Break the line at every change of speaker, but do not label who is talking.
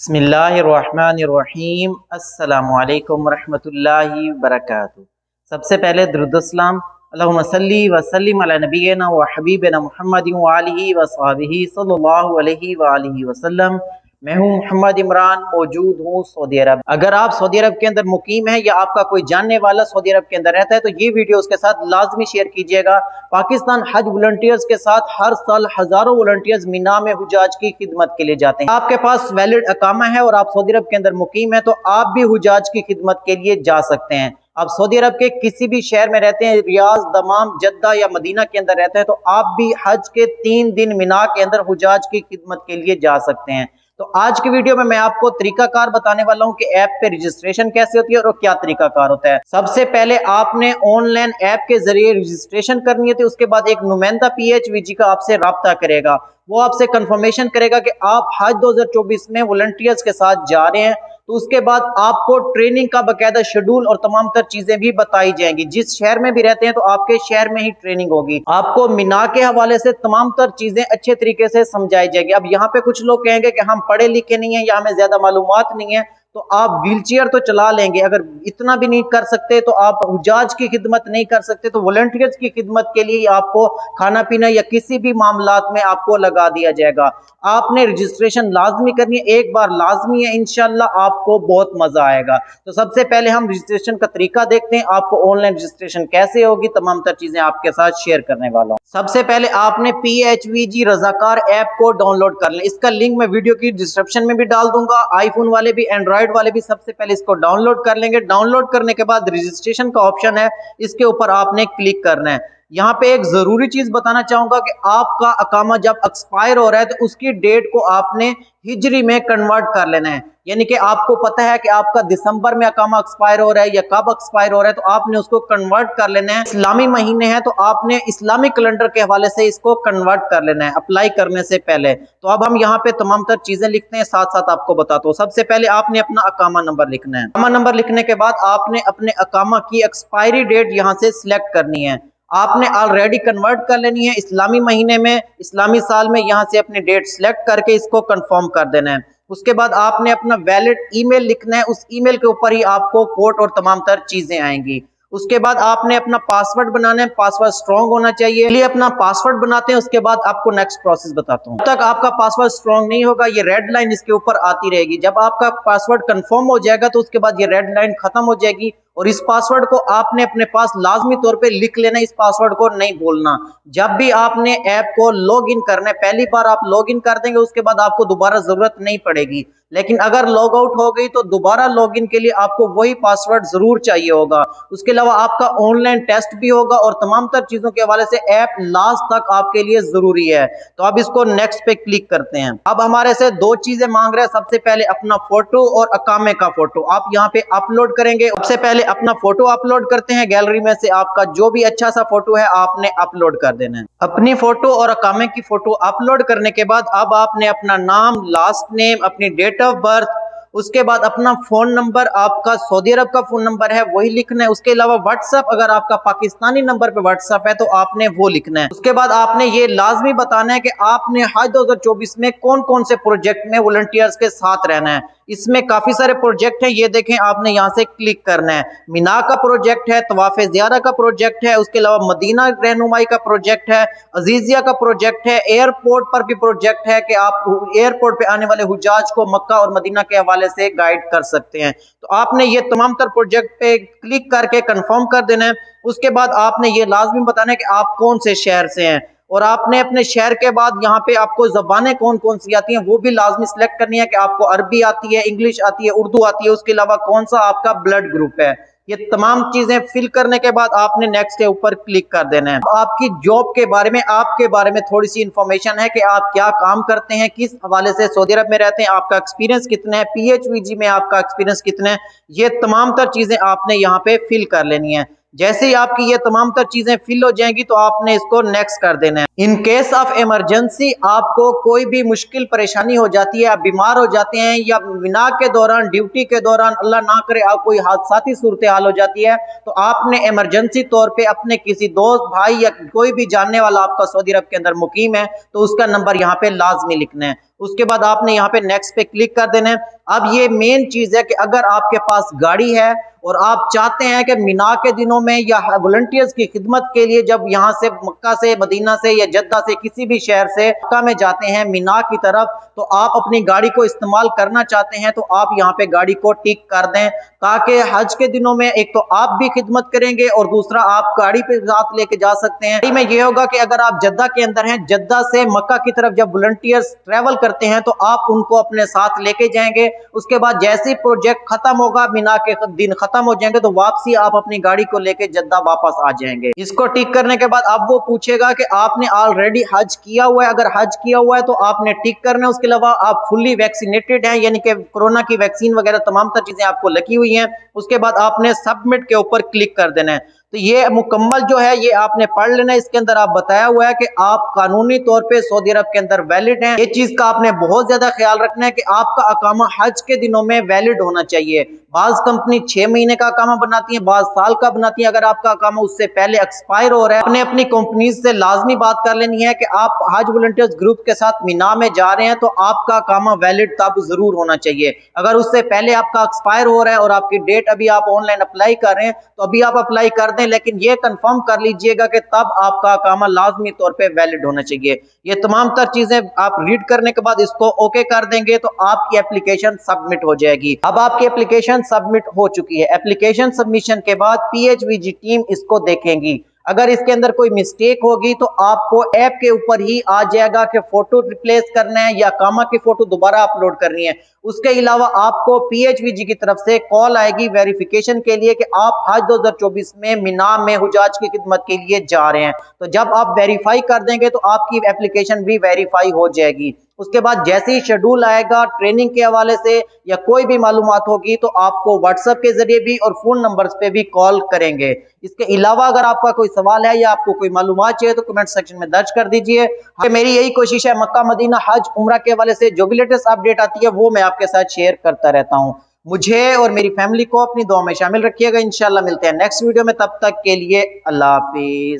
बिस्मिल्लाहिर्रहमानिर्रहीम। अस्सलामुअलैकुम वरहमतुल्लाहि वबरकातुहू। सबसे पहले दुरूदुस्सलाम अल्लाहुम्मा सल्ली व सल्लिम अला नबियना व हबीबना मुहम्मदिन व आलिहि व सहबिही सल्लल्लाहु अलैहि व आलिहि वसल्लम। मैं हूँ मोहम्मद इमरान, मौजूद हूँ सऊदी अरब। अगर आप सऊदी अरब के अंदर मुकीम है या आपका कोई जानने वाला सऊदी अरब के अंदर रहता है तो ये वीडियो उसके साथ लाजमी शेयर कीजिएगा। पाकिस्तान हज वॉलंटियर्स के साथ हर साल हजारों वॉलंटियर्स मीना में हुजाज की खिदमत के लिए जाते हैं। आपके पास वैलिड अकामा है और आप सऊदी अरब के अंदर मुकीम है तो आप भी हुजाज की खिदमत के लिए जा सकते हैं। आप सऊदी अरब के किसी भी शहर में रहते हैं, रियाज, दमाम, जद्दा या मदीना के अंदर रहते हैं तो आप भी हज के 3 दिन मीना के अंदर हुजाज की खिदमत के लिए जा सकते हैं। तो आज की वीडियो में मैं आपको तरीकाकार बताने वाला हूं कि ऐप पे रजिस्ट्रेशन कैसे होती है और क्या तरीकाकार होता है। सबसे पहले आपने ऑनलाइन ऐप के जरिए रजिस्ट्रेशन करनी है। तो उसके बाद एक नुमाइंदा PHVG का आपसे राब्ता करेगा, वो आपसे कंफर्मेशन करेगा कि आप हज 2024 में वॉलंटियर्स के साथ जा रहे हैं। तो उसके बाद आपको ट्रेनिंग का बकायदा शेड्यूल और तमाम तर चीजें भी बताई जाएंगी। जिस शहर में भी रहते हैं तो आपके शहर में ही ट्रेनिंग होगी। आपको मीना के हवाले से तमाम तर चीजें अच्छे तरीके से समझाई जाएगी। अब यहाँ पे कुछ लोग कहेंगे कि हम पढ़े लिखे नहीं है या हमें ज्यादा मालूमात नहीं है, तो आप व्हीलचेयर तो चला लेंगे। अगर इतना भी नहीं कर सकते तो आप हुजाज की खिदमत नहीं कर सकते तो वॉलंटियर्स की खिदमत के लिए आपको खाना पीना या किसी भी मामलात में आपको लगा दिया जाएगा। आपने रजिस्ट्रेशन लाजमी करनी है, एक बार लाजमी है, इंशाल्लाह आपको बहुत मजा आएगा। तो सबसे पहले हम रजिस्ट्रेशन का तरीका देखते हैं, आपको ऑनलाइन रजिस्ट्रेशन कैसे होगी, तमाम तर चीजें आपके साथ शेयर करने वाला हूं। सबसे पहले आपने PHVG रजाकार ऐप को डाउनलोड कर लें। इसका लिंक मैं वीडियो की डिस्क्रिप्शन में भी डाल दूंगा। आईफोन वाले भी, एंड्रॉइड वाले भी सबसे पहले इसको डाउनलोड कर लेंगे। डाउनलोड करने के बाद रजिस्ट्रेशन का ऑप्शन है, इसके ऊपर आपने क्लिक करना है। यहाँ पे एक जरूरी चीज बताना चाहूंगा कि आपका अकामा जब एक्सपायर हो रहा है तो उसकी डेट को आपने हिजरी में कन्वर्ट कर लेना है। यानी कि आपको पता है कि आपका दिसंबर में अकामा एक्सपायर हो रहा है या कब एक्सपायर हो रहा है, तो आपने उसको कन्वर्ट कर लेना है। इस्लामी महीने हैं तो आपने इस्लामी कैलेंडर के हवाले से इसको कन्वर्ट कर लेना है अप्लाई करने से पहले। तो अब हम यहाँ पे तमाम तर चीजें लिखते हैं, साथ साथ आपको बताता हूँ। सबसे पहले आपने अपना अकामा नंबर लिखना है। अकामा नंबर लिखने के बाद आपने अपने अकामा की एक्सपायरी डेट यहाँ से सिलेक्ट करनी है। आपने ऑलरेडी कन्वर्ट कर लेनी है इस्लामी महीने में, इस्लामी साल में। यहाँ से अपनी डेट सिलेक्ट करके इसको कंफर्म कर देना है। उसके बाद आपने अपना वैलिड ईमेल लिखना है, उस ईमेल के ऊपर ही आपको कोड और तमाम तर चीजें आएंगी। उसके बाद आपने अपना पासवर्ड बनाना है, पासवर्ड स्ट्रॉन्ग होना चाहिए। लिए अपना पासवर्ड बनाते हैं, उसके बाद आपको नेक्स्ट प्रोसेस बताता हूँ। जब तक आपका पासवर्ड स्ट्रॉन्ग नहीं होगा ये रेड लाइन इसके ऊपर आती रहेगी। जब आपका पासवर्ड कंफर्म हो जाएगा तो उसके बाद ये रेड लाइन खत्म हो जाएगी और इस पासवर्ड को आपने अपने पास लाजमी तौर पे लिख लेना। इस पासवर्ड को नहीं भूलना। जब भी आपने ऐप को लॉग इन करना है, पहली बार आप लॉग इन कर देंगे, उसके बाद आपको दोबारा जरूरत नहीं पड़ेगी। लेकिन अगर लॉग आउट हो गई तो दोबारा लॉग इन के लिए आपको वही पासवर्ड जरूर चाहिए होगा। उसके अलावा आपका ऑनलाइन टेस्ट भी होगा और तमाम तर चीजों के हवाले से ऐप लास्ट तक आपके लिए जरूरी है। तो अब इसको नेक्स्ट पे क्लिक करते हैं। अब हमारे से दो चीजें मांग रहे हैं। सबसे पहले अपना फोटो और अकामे का फोटो आप यहाँ पे अपलोड करेंगे। सबसे पहले अपना फोटो अपलोड करते हैं। गैलरी में से आपका जो भी अच्छा सा फोटो है आपने अपलोड कर देना है। अपनी फोटो और अकामे की फोटो अपलोड करने के बाद अब आपने अपना नाम, लास्ट नेम, अपनी डेट ऑफ बर्थ, उसके बाद अपना फोन नंबर, आपका सऊदी अरब का फोन नंबर है वही लिखना है। उसके अलावा व्हाट्सएप, अगर आपका पाकिस्तानी नंबर पे व्हाट्सएप है तो आपने वो लिखना है। उसके बाद आपने ये लाजमी बताना है कि आपने हज 2024 में कौन कौन से प्रोजेक्ट में वॉलंटियर्स के साथ रहना है। इसमें काफी सारे प्रोजेक्ट हैं, ये देखें। आपने यहाँ से क्लिक करना है। मीना का प्रोजेक्ट है, तवाफ़े ज़ियारा का प्रोजेक्ट है, उसके अलावा मदीना रहनुमाई का प्रोजेक्ट है, अजीजिया का प्रोजेक्ट है, एयरपोर्ट पर भी प्रोजेक्ट है कि आप एयरपोर्ट पे आने वाले हुजाज को मक्का और मदीना के हवाले से गाइड कर सकते हैं। तो आपने ये तमाम तर प्रोजेक्ट पे क्लिक करके कंफर्म कर देना है। उसके बाद आपने ये लाजमी बताना है कि आप कौन से शहर से हैं और आपने अपने शहर के बाद यहाँ पे आपको जबानें कौन कौन सी आती हैं वो भी लाजमी सिलेक्ट करनी है कि आपको अरबी आती है, इंग्लिश आती है, उर्दू आती है। उसके अलावा कौन सा आपका ब्लड ग्रुप है। ये तमाम चीजें फिल करने के बाद आपने नेक्स्ट के ऊपर क्लिक कर देना है। आपकी जॉब के बारे में, आपके बारे में थोड़ी सी इंफॉर्मेशन है कि आप क्या काम करते हैं, किस हवाले से सऊदी अरब में रहते हैं, आपका एक्सपीरियंस कितना है, PHVG में आपका एक्सपीरियंस कितना है। ये तमाम तर चीजें आपने यहाँ पे फिल कर लेनी है। जैसे ही आपकी ये तमाम तर चीजें फिल हो जाएंगी तो आपने इसको नेक्स्ट कर देना है। इन केस ऑफ इमरजेंसी आपको कोई भी मुश्किल परेशानी हो जाती है, आप बीमार हो जाते हैं या मीना के दौरान, ड्यूटी के दौरान अल्लाह ना करे आप कोई हादसाती सूरत हाल हो जाती है, तो आपने इमरजेंसी तौर पे अपने किसी दोस्त, भाई या कोई भी जानने वाला आपका सऊदी अरब के अंदर मुकीम है तो उसका नंबर यहाँ पे लाजमी लिखना है। उसके बाद आपने यहाँ पे नेक्स्ट पे क्लिक कर देना है। अब ये मेन चीज है कि अगर आपके पास गाड़ी है और आप चाहते हैं कि मिना के दिनों में या वॉलंटियर्स की खिदमत के लिए जब यहाँ से मक्का से, मदीना से या जद्दा से किसी भी शहर से मक्का में जाते हैं मिना की तरफ, तो आप अपनी गाड़ी को इस्तेमाल करना चाहते हैं तो आप यहाँ पे गाड़ी को टिक कर दें, ताकि हज के दिनों में एक तो आप भी खिदमत करेंगे और दूसरा आप गाड़ी पे साथ लेके जा सकते हैं। गाड़ी में ये होगा कि अगर आप जद्दा के अंदर हैं, जद्दा से मक्का की तरफ जब वॉलंटियर्स ट्रेवल करते हैं तो आप उनको अपने साथ लेके जाएंगे। उसके बाद जैसे ही प्रोजेक्ट खत्म होगा, मिना के दिन खत्म हो जाएंगे, तो वापसी आप अपनी गाड़ी को लेके जद्दा वापस आ जाएंगे। इसको टिक करने के बाद अब वो पूछेगा कि आपने ऑलरेडी हज किया हुआ है। अगर हज किया हुआ है तो आपने टिक करना है। उसके अलावा आप फुल्ली वैक्सीनेटेड हैं, यानी कि कोरोना की वैक्सीन वगैरह तमाम तर चीजें आपको लगी हुई हैं। उसके बाद आपने सबमिट के ऊपर क्लिक कर देना है। तो ये मुकम्मल जो है ये आपने पढ़ लेना है। इसके अंदर आप बताया हुआ है कि आप कानूनी तौर पे सऊदी अरब के अंदर वैलिड हैं। ये चीज का आपने बहुत ज्यादा ख्याल रखना है कि आपका अकामा हज के दिनों में वैलिड होना चाहिए। बाज कंपनी 6 महीने का अकामा बनाती है, बाज साल का बनाती है। अगर आपका अकामा उससे पहले एक्सपायर हो रहा है, अपने अपनी कंपनीज से लाजमी बात कर लेनी है कि आप हज वॉलंटियर्स ग्रुप के साथ मिना में जा रहे हैं तो आपका अकामा वैलिड तब जरूर होना चाहिए। अगर उससे पहले आपका एक्सपायर हो रहा है और आपकी डेट अभी आप ऑनलाइन अप्लाई कर रहे हैं तो अभी आप अप्लाई कर दें, लेकिन ये कंफर्म कर लीजिएगा कि तब आपका अकामा लाजमी तौर पे वैलिड होना चाहिए। ये तमाम तर चीजें आप रीड करने के बाद इसको ओके कर देंगे तो आपकी एप्लीकेशन सबमिट हो जाएगी। अब आपकी एप्लीकेशन सबमिट हो चुकी है। एप्लीकेशन सबमिशन के बाद PHVG टीम इसको देखेंगी। अगर इसके अंदर कोई मिस्टेक होगी तो आपको ऐप के ऊपर ही आ जाएगा कि फोटो रिप्लेस करना है या अकामा की फोटो दोबारा अपलोड करनी है। उसके अलावा आपको PHVG की तरफ से कॉल आएगी वेरिफिकेशन के लिए कि आप हज 2024 में मिना में हुजाज की खिदमत के लिए जा रहे हैं। तो जब आप वेरीफाई कर देंगे तो आपकी एप्लीकेशन भी वेरीफाई हो जाएगी। उसके बाद जैसे ही शेड्यूल आएगा ट्रेनिंग के हवाले से या कोई भी मालूमात होगी तो आपको व्हाट्सएप के जरिए भी और फोन नंबर्स पे भी कॉल करेंगे। इसके अलावा अगर आपका कोई सवाल है या आपको कोई मालूमात चाहिए तो कमेंट सेक्शन में दर्ज कर दीजिए। मेरी यही कोशिश है मक्का मदीना हज उम्रा के हवाले से जो भी लेटेस्ट अपडेट आती है वो मैं आपके साथ शेयर करता रहता हूँ। मुझे और मेरी फैमिली को अपनी दुआ में शामिल रखिएगा। इंशाल्लाह मिलते हैं नेक्स्ट वीडियो में, तब तक के लिए अल्लाह हाफिज।